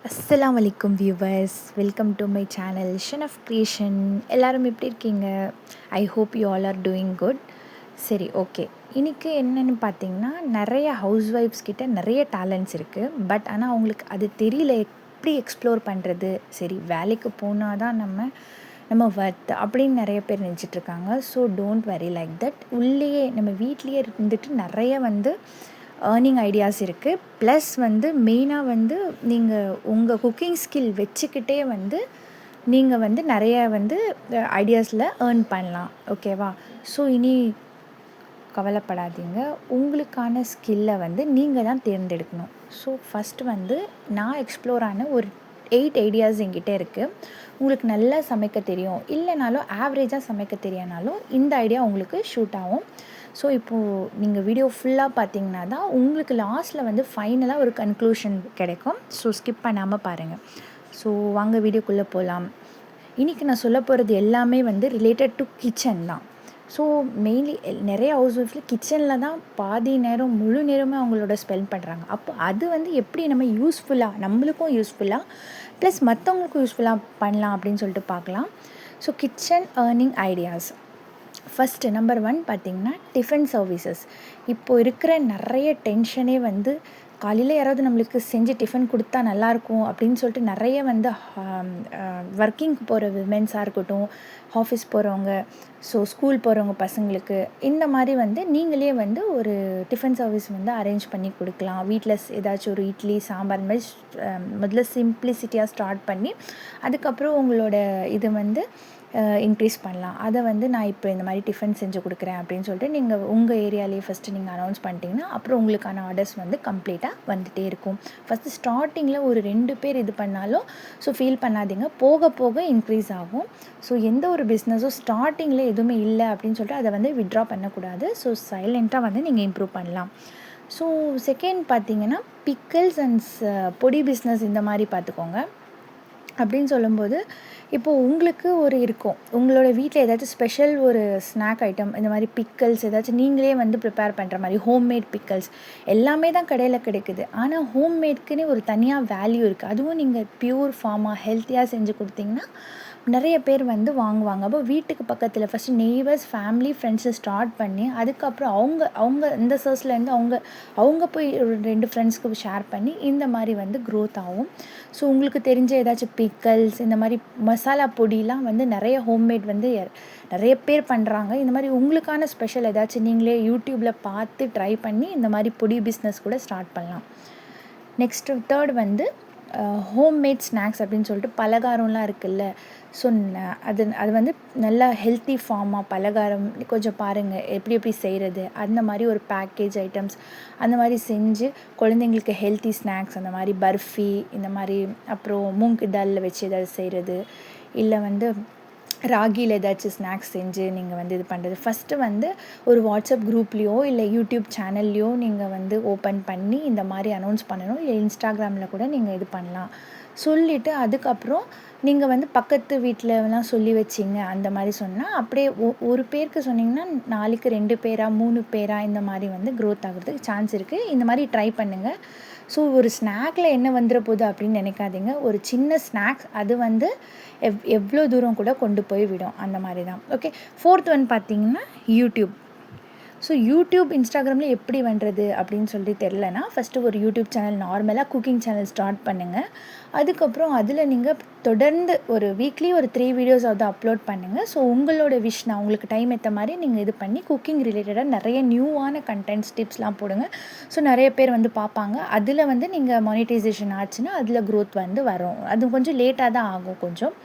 அஸ்ஸலாமு அலைக்கும் viewers, welcome to my channel ஷன் ஆஃப் கிரியேஷன். எல்லாரும் எப்படி இருக்கீங்க? I hope you all are doing good. சரி, ஓகே. இன்றைக்கி என்னென்னு பார்த்தீங்கன்னா, நிறைய ஹவுஸ் ஒய்ஃப்ஸ் கிட்ட நிறைய டேலண்ட்ஸ் இருக்குது. பட் ஆனால் அவங்களுக்கு அது தெரியல, எப்படி எக்ஸ்ப்ளோர் பண்ணுறது. சரி, வேலைக்கு போனால் தான் நம்ம வர்த் அப்படின்னு நிறைய பேர் நினச்சிட்ருக்காங்க. So don't worry like that. உள்ளேயே நம்ம வீட்லேயே இருந்துட்டு நிறைய ஏர்னிங் ஐடியாஸ் இருக்குது. ப்ளஸ் மெயினாக நீங்கள் உங்கள் குக்கிங் ஸ்கில் வச்சுக்கிட்டே நீங்கள் நிறைய ஐடியாஸில் ஏர்ன் பண்ணலாம். ஓகேவா? ஸோ இனி கவலைப்படாதீங்க. உங்களுக்கான ஸ்கில்லை நீங்கள் தான் தேர்ந்தெடுக்கணும். ஸோ ஃபஸ்ட்டு நான் எக்ஸ்ப்ளோர் ஆன ஒரு 8 ஐடியாஸ் என்கிட்ட இருக்குது. உங்களுக்கு நல்லா சமைக்க தெரியும், இல்லைனாலும் ஆவரேஜாக சமைக்க தெரியனாலும் இந்த ஐடியா உங்களுக்கு ஷூட் ஆகும். ஸோ இப்போது நீங்கள் வீடியோ ஃபுல்லாக பார்த்தீங்கன்னா தான் உங்களுக்கு லாஸ்ட்டில் ஃபைனலாக ஒரு கன்க்ளூஷன் கிடைக்கும். ஸோ ஸ்கிப் பண்ணாமல் பாருங்கள். ஸோ வாங்க வீடியோக்குள்ளே போகலாம். இன்றைக்கி நான் சொல்ல போகிறது எல்லாமே ரிலேட்டட் டு கிச்சன் தான். ஸோ மெயின்லி நிறைய ஹவுஸ் ஒய்ஃபில் கிச்சனில் தான் பாதி நேரம் முழு நேரமே அவங்களோட ஸ்பெண்ட் பண்ணுறாங்க. அப்போ அது எப்படி நம்ம யூஸ்ஃபுல்லாக, நம்மளுக்கும் யூஸ்ஃபுல்லாக ப்ளஸ் மற்றவங்களுக்கும் யூஸ்ஃபுல்லாக பண்ணலாம் அப்படின்னு சொல்லிட்டு பார்க்கலாம். So kitchen earning ideas. First number 1 பார்த்திங்கன்னா டிஃபன் சர்வீசஸ். இப்போது இருக்கிற நிறைய டென்ஷனே காலையில் யாராவது நம்மளுக்கு செஞ்சு டிஃபன் கொடுத்தா நல்லாயிருக்கும் அப்படின்னு சொல்லிட்டு நிறைய ஒர்க்கிங்க்கு போகிற விமென்ஸாக இருக்கட்டும், ஆஃபீஸ் போகிறவங்க, ஸோ ஸ்கூல் போகிறவங்க பசங்களுக்கு இந்த மாதிரி நீங்களே ஒரு டிஃபன் சர்வீஸ் அரேஞ்ச் பண்ணி கொடுக்கலாம். வீட்டில் ஏதாச்சும் ஒரு இட்லி சாம்பார் மாதிரி முதல்ல சிம்பிளிசிட்டியாக ஸ்டார்ட் பண்ணி அதுக்கப்புறம் உங்களோட இது இன்க்ரீஸ் பண்ணலாம். அதை நான் இப்போ இந்த மாதிரி டிஃபன் செஞ்சு கொடுக்குறேன் அப்படின்னு சொல்லிட்டு நீங்கள் உங்கள் ஏரியாலேயே ஃபஸ்ட்டு நீங்கள் அனௌன்ஸ் பண்ணிட்டீங்கன்னா அப்புறம் உங்களுக்கான ஆர்டர்ஸ் கம்ப்ளீட்டாக வந்துகிட்டே இருக்கும். ஃபஸ்ட்டு ஸ்டார்டிங்கில் ஒரு 2 பேர் இது பண்ணாலும் ஸோ ஃபீல் பண்ணாதீங்க, போக போக இன்க்ரீஸ் ஆகும். ஸோ எந்த ஒரு பிஸ்னஸும் ஸ்டார்டிங்கில் எதுவுமே இல்லை அப்படின்னு சொல்லிட்டு அதை வித்ட்ரா பண்ணக்கூடாது. ஸோ சைலண்ட்டாக நீங்கள் இம்ப்ரூவ் பண்ணலாம். ஸோ செகண்ட் பார்த்தீங்கன்னா பிக்கிள்ஸ் அண்ட் பொடி பிஸ்னஸ் இந்த மாதிரி பார்த்துக்கோங்க. அப்படின்னு சொல்லும்போது இப்போது உங்களுக்கு ஒரு இருக்கும், உங்களோட வீட்டில் ஏதாச்சும் ஸ்பெஷல் ஒரு ஸ்நாக் ஐட்டம் இந்த மாதிரி பிக்கல்ஸ் ஏதாச்சும் நீங்களே ப்ரிப்பேர் பண்ணுற மாதிரி ஹோம்மேட் பிக்கல்ஸ் எல்லாமே தான் கடையில் கிடைக்குது. ஆனால் ஹோம்மேட்க்குன்னு ஒரு தனியாக வேல்யூ இருக்குது. அதுவும் நீங்கள் பியூர் ஃபார்மாக ஹெல்த்தியாக செஞ்சு கொடுத்தீங்கன்னா நிறைய பேர் வாங்குவாங்க. அப்போ வீட்டுக்கு பக்கத்தில் ஃபஸ்ட்டு நெய்பர்ஸ், ஃபேமிலி, ஃப்ரெண்ட்ஸை ஸ்டார்ட் பண்ணி அதுக்கப்புறம் அவங்க அவங்க இந்த சர்ஸ்லேருந்து அவங்க போய் ஒரு 2 ஃப்ரெண்ட்ஸ்க்கு ஷேர் பண்ணி இந்த மாதிரி க்ரோத் ஆகும். ஸோ உங்களுக்கு தெரிஞ்ச ஏதாச்சும் பிக்கல்ஸ் இந்த மாதிரி மசாலா பொடிலாம் நிறைய ஹோம்மேட் நிறைய பேர் பண்ணுறாங்க. இந்த மாதிரி உங்களுக்கான ஸ்பெஷல் ஏதாச்சும் நீங்களே யூடியூப்பில் பார்த்து ட்ரை பண்ணி இந்த மாதிரி பொடி பிஸ்னஸ் கூட ஸ்டார்ட் பண்ணலாம். நெக்ஸ்ட்டு தேர்ட் ஹோம்மேட் ஸ்நாக்ஸ் அப்படின்னு சொல்லிட்டு பலகாரம்லாம் இருக்குல்ல. ஸோ அது நல்லா ஹெல்த்தி ஃபார்மாக பலகாரம் கொஞ்சம் பாருங்கள் எப்படி செய்கிறது. அந்த மாதிரி ஒரு பேக்கேஜ் ஐட்டம்ஸ் அந்த மாதிரி செஞ்சு குழந்தைங்களுக்கு ஹெல்த்தி ஸ்நாக்ஸ் அந்த மாதிரி பர்ஃபி இந்த மாதிரி, அப்புறம் மூங்கு தாலில் வச்சு ஏதாவது செய்கிறது, இல்லை ராகியில் ஏதாச்சும் ஸ்நாக்ஸ் செஞ்சு நீங்கள் இது பண்ணுறது. ஃபஸ்ட்டு ஒரு வாட்ஸ்அப் குரூப்லேயோ இல்லை யூடியூப் சேனல்லையோ நீங்கள் ஓப்பன் பண்ணி இந்த மாதிரி அனௌன்ஸ் பண்ணணும். இல்லை இன்ஸ்டாகிராமில் கூட நீங்கள் இது பண்ணலாம். சொல்லிவிட்டு அதுக்கப்புறம் நீங்கள் பக்கத்து வீட்டிலலாம் சொல்லி வச்சிங்க அந்த மாதிரி சொன்னால் அப்படியே ஒரு பேருக்கு சொன்னிங்கன்னா நாளைக்கு 2 பேரா 3 பேரா இந்த மாதிரி க்ரோத் ஆகிறதுக்கு சான்ஸ் இருக்குது. இந்த மாதிரி ட்ரை பண்ணுங்கள். ஸோ ஒரு ஸ்நாக்கில் என்ன வந்துட போகுது அப்படின்னு நினைக்காதீங்க. ஒரு சின்ன ஸ்நாக்ஸ் அது எவ்வளோ தூரம் கூட கொண்டு போய் விடும். அந்த மாதிரி தான். ஓகே, ஃபோர்த் பார்த்தீங்கன்னா யூடியூப். ஸோ யூடியூப், இன்ஸ்டாகிராமில் எப்படி பண்ணுறது அப்படின்னு சொல்லி தெரிலனா ஃபஸ்ட்டு ஒரு யூடியூப் சேனல் நார்மலாக குக்கிங் சேனல் ஸ்டார்ட் பண்ணுங்கள். அதுக்கப்புறம் அதில் நீங்கள் தொடர்ந்து ஒரு வீக்லி ஒரு 3 வீடியோஸாவது அப்லோட் பண்ணுங்கள். ஸோ உங்களோட விஷ் உங்களுக்கு டைம் ஏற்ற மாதிரி நீங்கள் இது பண்ணி குக்கிங் ரிலேட்டடாக நிறைய நியூவான கண்டென்ட்ஸ் டிப்ஸ்லாம் போடுங்க. ஸோ நிறைய பேர் பார்ப்பாங்க. அதில் நீங்கள் மானிட்டைசேஷன் ஆச்சுன்னா அதில் க்ரோத் வரும். அது கொஞ்சம் லேட்டாக தான் ஆகும் கொஞ்சம்.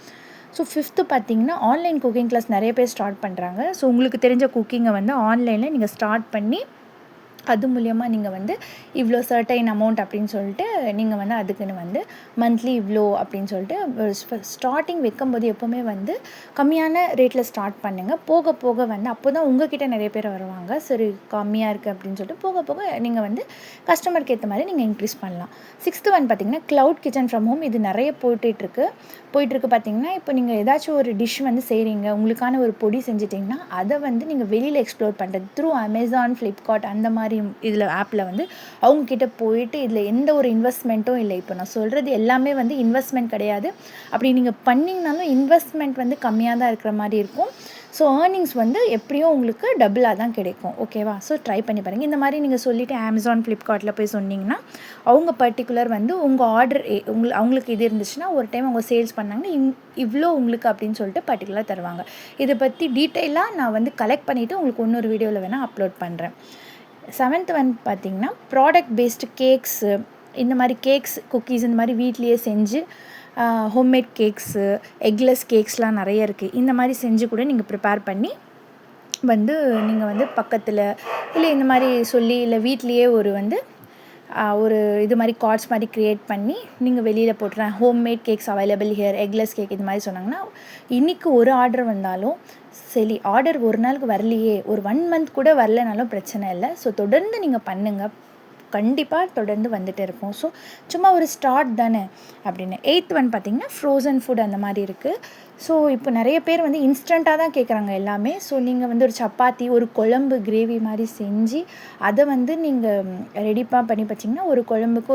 ஸோ ஃபிஃப்த்து பார்த்தீங்கன்னா ஆன்லைன் குக்கிங் கிளாஸ் நிறைய பேர் ஸ்டார்ட் பண்ணுறாங்க. ஸோ உங்களுக்கு தெரிஞ்ச குக்கிங்கை ஆன்லைனில் நீங்கள் ஸ்டார்ட் பண்ணி அது மூலயமா நீங்கள் இவ்வளோ சர்டைன் அமௌண்ட் அப்படின்னு சொல்லிட்டு நீங்கள் அதுக்குன்னு மந்த்லி இவ்வளோ அப்படின்னு சொல்லிட்டு ஸ்டார்டிங் வைக்கும்போது எப்போவுமே கம்மியான ரேட்டில் ஸ்டார்ட் பண்ணுங்கள். போக போக அப்போ தான் உங்ககிட்ட நிறைய பேர் வருவாங்க. சரி கம்மியாக இருக்குது அப்படின்னு சொல்லிட்டு போக போக நீங்கள் கஸ்டமருக்கு ஏற்ற மாதிரி நீங்கள் இன்க்ரீஸ் பண்ணலாம். சிக்ஸ்த்து பார்த்திங்கன்னா க்ளவுட் கிச்சன் ஃப்ரம் ஹோம். இது நிறைய போயிட்டுருக்கு பார்த்திங்கன்னா இப்போ நீங்கள் ஏதாச்சும் ஒரு டிஷ் செய்கிறீங்க, உங்களுக்கான ஒரு பொடி செஞ்சிட்டிங்கன்னா அதை நீங்கள் வெளியில் எக்ஸ்ப்ளோர் பண்ணுறது த்ரூ அமேசான், ஃப்ளிப்கார்ட் அந்த மாதிரி இதில் ஆப்பில் வந்து அவங்கக்கிட்ட போயிட்டு இதில் எந்த ஒரு இன்வெஸ்ட்மெண்ட்டும் இல்லை. இப்போ நான் சொல்கிறது எல்லாமே வந்து இன்வெஸ்ட்மெண்ட் கிடையாது. அப்படி நீங்கள் பண்ணிங்கனாலும் இன்வெஸ்ட்மெண்ட் வந்து கம்மியாக தான் இருக்கிற மாதிரி இருக்கும். ஸோ ஏர்னிங்ஸ் வந்து எப்படியும் உங்களுக்கு டபுளாக தான் கிடைக்கும். ஓகேவா? ஸோ ட்ரை பண்ணி பாருங்கள். இந்த மாதிரி நீங்கள் சொல்லிவிட்டு அமேசான், ஃப்ளிப்கார்ட்டில் போய் சொன்னீங்கன்னா அவங்க பர்டிகுலர் வந்து உங்கள் ஆர்டர் அவங்களுக்கு இது இருந்துச்சுன்னா ஒரு டைம் அவங்க சேல்ஸ் பண்ணாங்கன்னா இவ்வளோ உங்களுக்கு அப்படின்னு சொல்லிட்டு பர்டிகுலராக தருவாங்க. இதை பற்றி டீட்டெயிலாக நான் வந்து கலெக்ட் பண்ணிவிட்டு உங்களுக்கு இன்னொரு வீடியோவில் வேணால் அப்லோட் பண்ணுறேன். 7th வந்து பார்த்திங்கன்னா ப்ராடக்ட் பேஸ்டு கேக்ஸு, இந்த மாதிரி கேக்ஸ், குக்கீஸ் இந்த மாதிரி வீட்லேயே செஞ்சு ஹோம்மேட் கேக்ஸு, எக்லெஸ் கேக்ஸ்லாம் நிறைய இருக்குது. இந்த மாதிரி செஞ்சு கூட நீங்கள் ப்ரிப்பேர் பண்ணி வந்து நீங்கள் வந்து பக்கத்தில் இல்லை இந்த மாதிரி சொல்லி இல்லை வீட்லேயே ஒரு இது மாதிரி கார்ட்ஸ் மாதிரி க்ரியேட் பண்ணி நீங்கள் வெளியில் போட்டுறேன், homemade cakes available here, eggless cake இது மாதிரி சொன்னாங்கன்னா இன்றைக்கி ஒரு ஆர்டர் வந்தாலும் சரி, ஆர்டர் ஒரு நாளுக்கு வரலையே, ஒரு 1 மந்த் கூட வரலனாலும் பிரச்சனை இல்லை. ஸோ தொடர்ந்து நீங்கள் பண்ணுங்கள், கண்டிப்பாக தொடர்ந்து வந்துட்டு இருக்கும். ஸோ சும்மா ஒரு ஸ்டார்ட் தானே அப்படின்னு. 8th ஒன் பார்த்திங்கன்னா ஃப்ரோசன் ஃபுட் அந்த மாதிரி இருக்குது. ஸோ இப்போ நிறைய பேர் வந்து இன்ஸ்டண்ட்டாக தான் கேட்குறாங்க எல்லாமே. ஸோ நீங்கள் வந்து ஒரு சப்பாத்தி, ஒரு குழம்பு கிரேவி மாதிரி செஞ்சு அதை வந்து நீங்கள் ரெடிப்பாக பண்ணி வச்சிங்கன்னா ஒரு குழம்புக்கு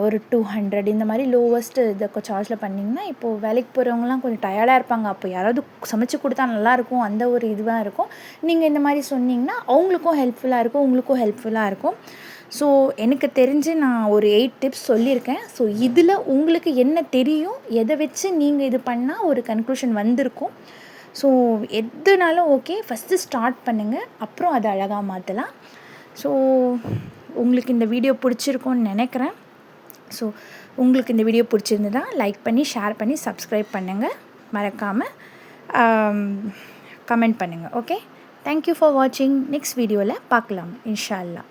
ஒரு 200 இந்த மாதிரி லோவஸ்ட்டு இதை சார்ஜில் பண்ணிங்கன்னா இப்போது வேலைக்கு போகிறவங்கலாம் கொஞ்சம் டயர்டாக இருப்பாங்க. அப்போ யாராவது சமைச்சு கொடுத்தா நல்லாயிருக்கும், அந்த ஒரு இதுவாக இருக்கும். நீங்கள் இந்த மாதிரி சொன்னிங்கன்னா அவங்களுக்கும் ஹெல்ப்ஃபுல்லாக இருக்கும், உங்களுக்கும் ஹெல்ப்ஃபுல்லாக இருக்கும். ஸோ எனக்கு தெரிஞ்சு நான் ஒரு 8 டிப்ஸ் சொல்லியிருக்கேன். ஸோ இதில் உங்களுக்கு என்ன தெரியும், எதை வச்சு நீங்கள் இது பண்ணால் ஒரு கன்க்ளூஷன் வந்திருக்கும். ஸோ எதுனாலும் ஓகே, ஃபஸ்ட்டு ஸ்டார்ட் பண்ணுங்கள், அப்புறம் அதை அழகாக மாற்றலாம். ஸோ உங்களுக்கு இந்த வீடியோ பிடிச்சிருக்கும்னு நினைக்கிறேன். ஸோ உங்களுக்கு இந்த வீடியோ பிடிச்சிருந்ததா லைக் பண்ணி, ஷேர் பண்ணி, சப்ஸ்கிரைப் பண்ணுங்கள். மறக்காமல் கமெண்ட் பண்ணுங்கள். ஓகே, தேங்க்யூ ஃபார் வாட்சிங். நெக்ஸ்ட் வீடியோவில் பார்க்கலாம் இன்ஷா அல்லாஹ்.